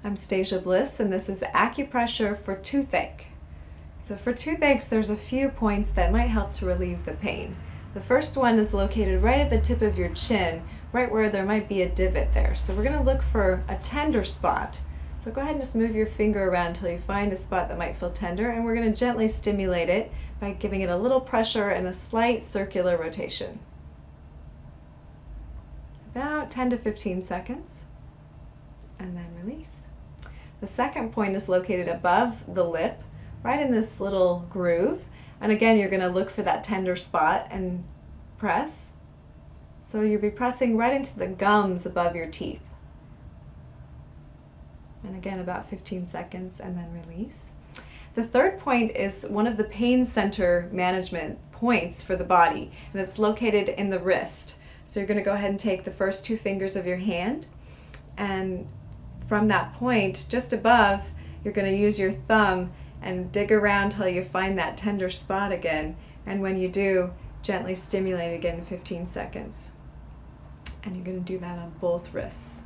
I'm Stasia Bliss, and this is Acupressure for Toothache. So for toothaches, there's a few points that might help to relieve the pain. The first one is located right at the tip of your chin, right where there might be a divot there. So we're going to look for a tender spot. So go ahead and just move your finger around until you find a spot that might feel tender, and we're going to gently stimulate it by giving it a little pressure and a slight circular rotation. About 10 to 15 seconds, and then release. The second point is located above the lip, right in this little groove. And again, you're going to look for that tender spot and press. So you'll be pressing right into the gums above your teeth. And again, about 15 seconds, and then release. The third point is one of the pain center management points for the body, and it's located in the wrist. So you're going to go ahead and take the first two fingers of your hand, and from that point, just above, you're going to use your thumb and dig around till you find that tender spot again. And when you do, gently stimulate again in 15 seconds. And you're going to do that on both wrists.